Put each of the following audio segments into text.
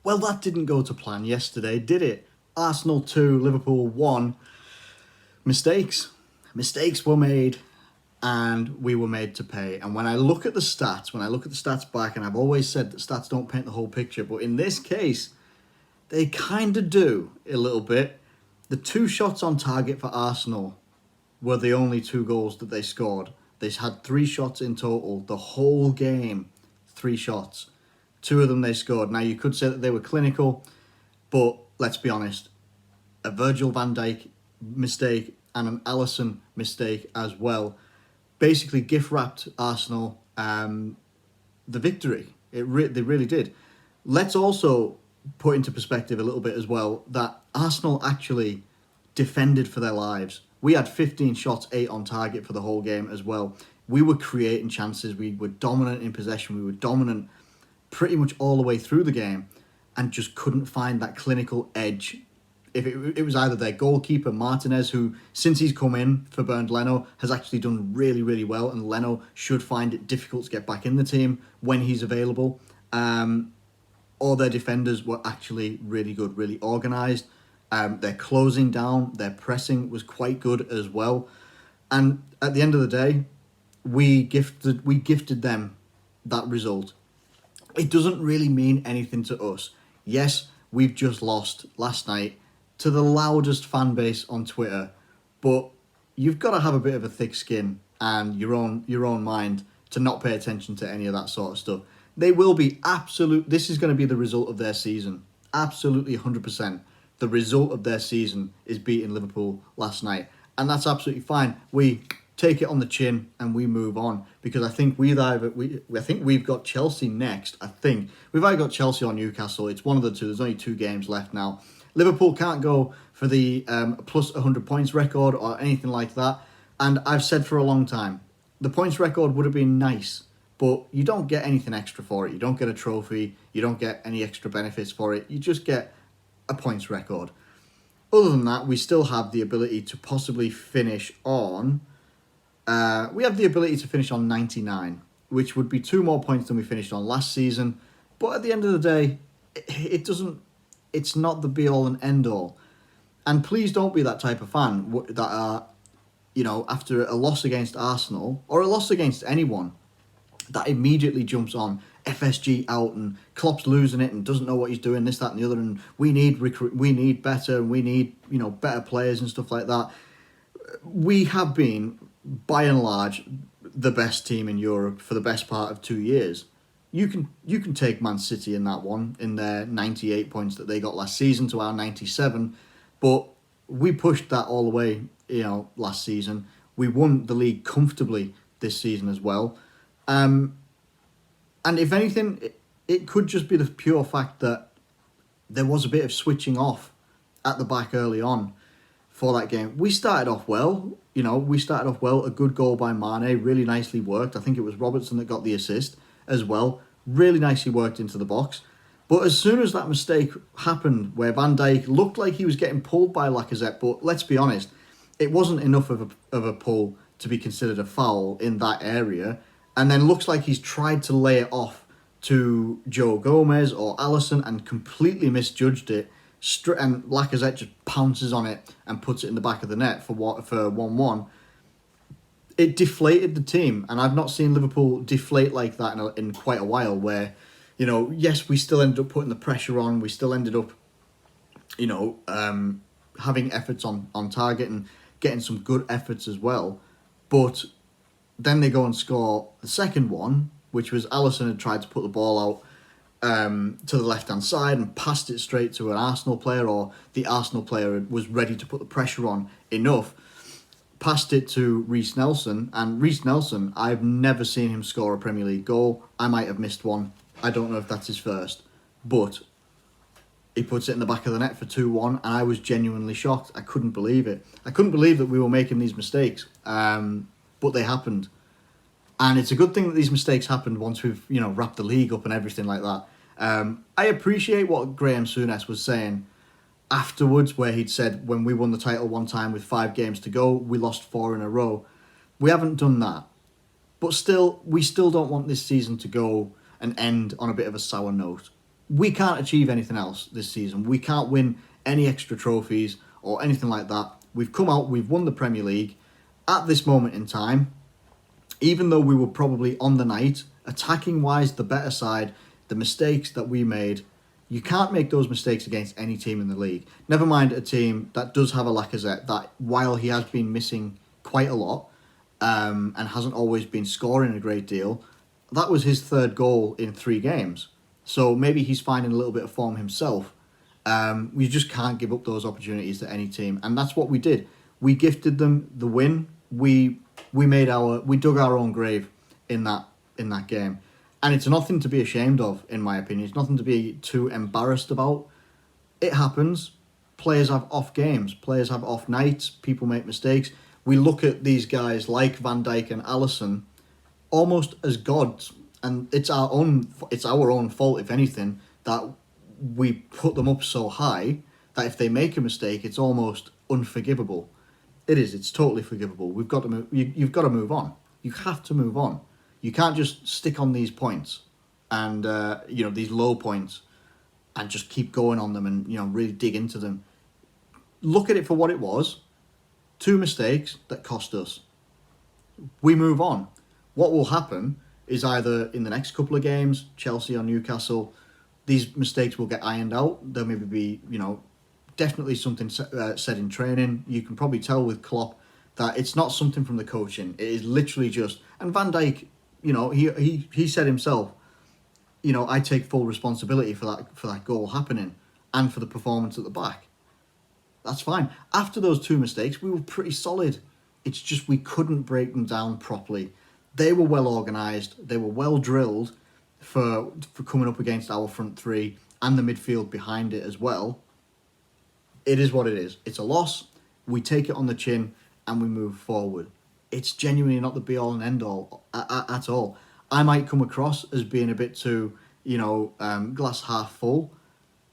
Well, that didn't go to plan yesterday, did it? Arsenal 2, Liverpool 1. Mistakes. Mistakes were made, and we were made to pay. And when I look at the stats back, and I've always said that stats don't paint the whole picture, but in this case, they kind of do a little bit. The 2 shots on target for Arsenal were the only 2 goals that they scored. They had 3 shots in total, the whole game, 3 shots. 2 of them they scored. Now, you could say that they were clinical, but let's be honest, a Virgil van Dijk mistake and an Alisson mistake as well basically gift-wrapped Arsenal the victory. They really did. Let's also put into perspective a little bit as well that Arsenal actually defended for their lives. We had 15 shots, 8 on target for the whole game as well. We were creating chances. We were dominant in possession. We were dominant pretty much all the way through the game and just couldn't find that clinical edge. If it was either their goalkeeper, Martinez, who, since he's come in for Bernd Leno, has actually done really, really well, and Leno should find it difficult to get back in the team when he's available, or their defenders were actually really good, really organised. Their closing down, their pressing was quite good as well. And at the end of the day, we gifted them that result. It doesn't really mean anything to us. Yes, we've just lost last night to the loudest fan base on Twitter, but you've got to have a bit of a thick skin and your own mind to not pay attention to any of that sort of stuff. They will be this is going to be the result of their season. Absolutely 100%. The result of their season is beating Liverpool last night. And that's absolutely fine. We take it on the chin and we move on, because I think we've got Chelsea next. I think we've either got Chelsea or Newcastle. It's one of the two. There's only 2 games left now. Liverpool can't go for the plus 100 points record or anything like that. And I've said for a long time, the points record would have been nice, but you don't get anything extra for it. You don't get a trophy. You don't get any extra benefits for it. You just get a points record. Other than that, we still have the ability to possibly finish on... we have the ability to finish on 99, which would be 2 more points than we finished on last season. But at the end of the day, it's not the be-all and end-all. And please don't be that type of fan that are, after a loss against Arsenal, or a loss against anyone, that immediately jumps on FSG out and Klopp's losing it and doesn't know what he's doing, this, that and the other, and we need better, and we need, better players and stuff like that. We have been, by and large, the best team in Europe for the best part of 2 years. You can take Man City in that one, in their 98 points that they got last season to our 97, but we pushed that all the way, last season. We won the league comfortably this season as well. And if anything, it could just be the pure fact that there was a bit of switching off at the back early on for that game. We started off well, a good goal by Mane, really nicely worked. I think it was Robertson that got the assist as well, really nicely worked into the box. But as soon as that mistake happened, where Van Dijk looked like he was getting pulled by Lacazette, but let's be honest, it wasn't enough of a pull to be considered a foul in that area, and then looks like he's tried to lay it off to Joe Gomez or Alisson and completely misjudged it, and Lacazette just pounces on it and puts it in the back of the net for 1-1. It deflated the team, and I've not seen Liverpool deflate like that in quite a while, where, yes, we still ended up putting the pressure on, we still ended up, having efforts on target and getting some good efforts as well, but then they go and score the second one, which was Alisson had tried to put the ball out to the left-hand side and passed it straight to an Arsenal player, or the Arsenal player was ready to put the pressure on enough, passed it to Reece Nelson, and Reece Nelson, I've never seen him score a Premier League goal. I might have missed one. I don't know if that's his first, but he puts it in the back of the net for 2-1, and I was genuinely shocked. I couldn't believe it. I couldn't believe that we were making these mistakes, but they happened. And it's a good thing that these mistakes happened once we've, wrapped the league up and everything like that. I appreciate what Graham Souness was saying afterwards, where he'd said when we won the title one time with 5 games to go, we lost 4 in a row. We haven't done that. But still, we still don't want this season to go and end on a bit of a sour note. We can't achieve anything else this season. We can't win any extra trophies or anything like that. We've come out, we've won the Premier League. At this moment in time, even though we were probably on the night, attacking wise, the better side, the mistakes that we made, you can't make those mistakes against any team in the league. Never mind a team that does have a Lacazette that, while he has been missing quite a lot and hasn't always been scoring a great deal, that was his third goal in 3 games. So maybe he's finding a little bit of form himself. We just can't give up those opportunities to any team, and that's what we did. We gifted them the win. We dug our own grave in that game, and it's nothing to be ashamed of, in my opinion. It's nothing to be too embarrassed about. It happens. Players have off games. Players have off nights. People make mistakes. We look at these guys like Van Dijk and Alisson almost as gods, and it's our own fault, if anything, that we put them up so high that if they make a mistake, it's almost unforgivable. It is. It's totally forgivable. We've got to move. You've got to move on. You have to move on. You can't just stick on these points and these low points and just keep going on them and really dig into them. Look at it for what it was. 2 mistakes that cost us. We move on. What will happen is either in the next couple of games, Chelsea or Newcastle, these mistakes will get ironed out. There may be, definitely something said in training. You can probably tell with Klopp that it's not something from the coaching. It is literally just... And Van Dijk, he said himself, I take full responsibility for that goal happening and for the performance at the back. That's fine. After those 2 mistakes, we were pretty solid. It's just we couldn't break them down properly. They were well organised. They were well drilled for coming up against our front 3 and the midfield behind it as well. It is what it is. It's a loss. We take it on the chin and we move forward. It's genuinely not the be-all and end-all at all. I might come across as being a bit too, glass half full,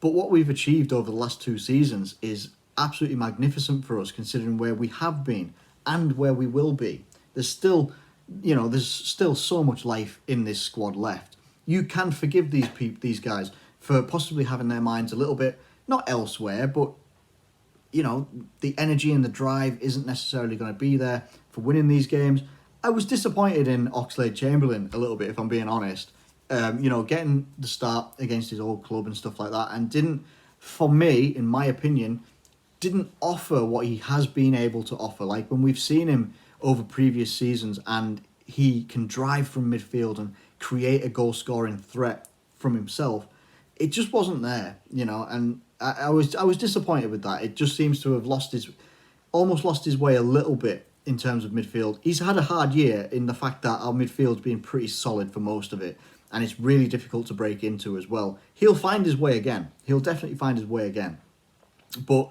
but what we've achieved over the last 2 seasons is absolutely magnificent for us, considering where we have been and where we will be. There's still so much life in this squad left. You can forgive these guys for possibly having their minds a little bit, not elsewhere, but, the energy and the drive isn't necessarily going to be there for winning these games. I was disappointed in Oxlade-Chamberlain a little bit, if I'm being honest. Getting the start against his old club and stuff like that, and didn't, for me, in my opinion, didn't offer what he has been able to offer. Like when we've seen him over previous seasons and he can drive from midfield and create a goal-scoring threat from himself, it just wasn't there, and I was disappointed with that. It just seems to have almost lost his way a little bit in terms of midfield. He's had a hard year in the fact that our midfield's been pretty solid for most of it, and it's really difficult to break into as well. He'll find his way again. He'll definitely find his way again. But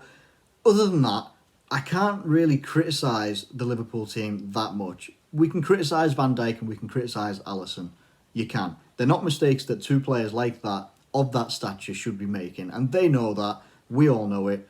other than that, I can't really criticise the Liverpool team that much. We can criticise Van Dijk and we can criticise Alisson. You can. They're not mistakes that 2 players like that, of that stature, should be making. And they know that. We all know it.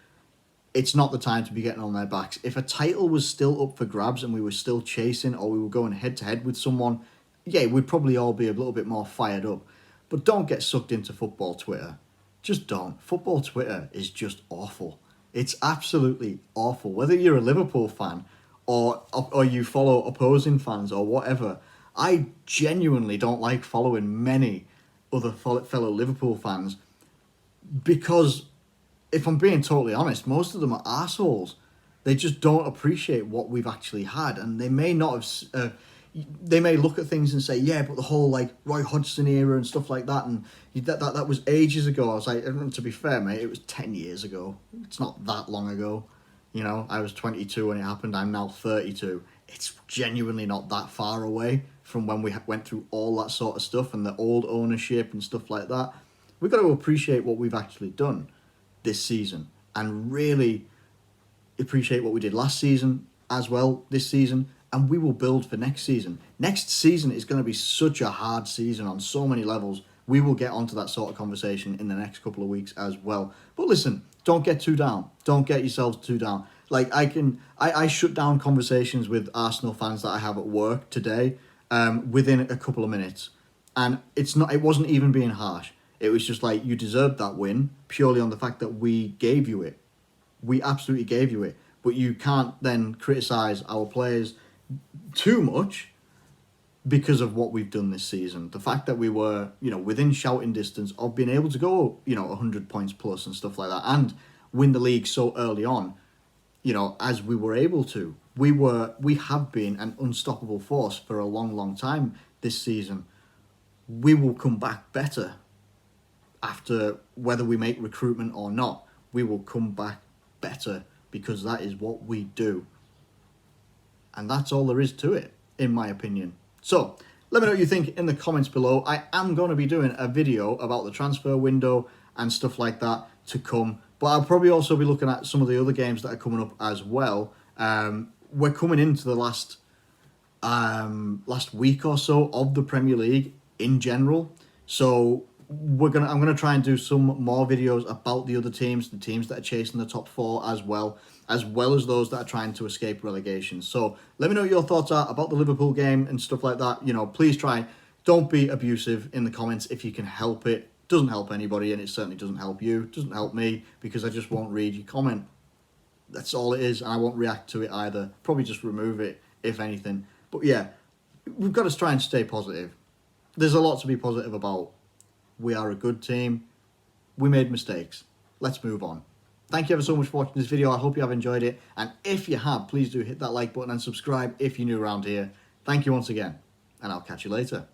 It's not the time to be getting on their backs. If a title was still up for grabs and we were still chasing, or we were going head-to-head with someone, yeah, we'd probably all be a little bit more fired up. But don't get sucked into football Twitter. Just don't. Football Twitter is just awful. It's absolutely awful. Whether you're a Liverpool fan or you follow opposing fans or whatever, I genuinely don't like following many other fellow Liverpool fans because, if I'm being totally honest, most of them are arseholes. They just don't appreciate what we've actually had, and they may not have... they may look at things and say, yeah, but the whole Roy Hodgson era and stuff like that, and that was ages ago. I was like, to be fair, mate, it was 10 years ago. It's not that long ago. I was 22 when it happened. I'm now 32. It's genuinely not that far away from when we went through all that sort of stuff and the old ownership and stuff like that. We've got to appreciate what we've actually done this season and really appreciate what we did last season as well this season, and we will build for next season. Next season is going to be such a hard season on so many levels. We will get onto that sort of conversation in the next couple of weeks as well. But listen, don't get too down. Don't get yourselves too down. I shut down conversations with Arsenal fans that I have at work today within a couple of minutes. And it wasn't even being harsh. It was just like, you deserved that win purely on the fact that we gave you it. We absolutely gave you it. But you can't then criticise our players too much because of what we've done this season. The fact that we were, within shouting distance of being able to go, 100 points plus and stuff like that, and win the league so early on, as we were able to. We have been an unstoppable force for a long, long time this season. We will come back better after, whether we make recruitment or not. We will come back better because that is what we do. And that's all there is to it, in my opinion. So, let me know what you think in the comments below. I am going to be doing a video about the transfer window and stuff like that to come. But I'll probably also be looking at some of the other games that are coming up as well. We're coming into the last week or so of the Premier League in general. So I'm gonna try and do some more videos about the other teams, the teams that are chasing the top four as well as those that are trying to escape relegation. So let me know what your thoughts are about the Liverpool game and stuff like that. Please don't be abusive in the comments if you can help it. Doesn't help anybody, and it certainly doesn't help you. Doesn't help me, because I just won't read your comment. That's all it is, and I won't react to it either. Probably just remove it, if anything. But yeah, we've got to try and stay positive. There's a lot to be positive about. We are a good team. We made mistakes. Let's move on. Thank you ever so much for watching this video. I hope you have enjoyed it. And if you have, please do hit that like button and subscribe if you're new around here. Thank you once again, and I'll catch you later.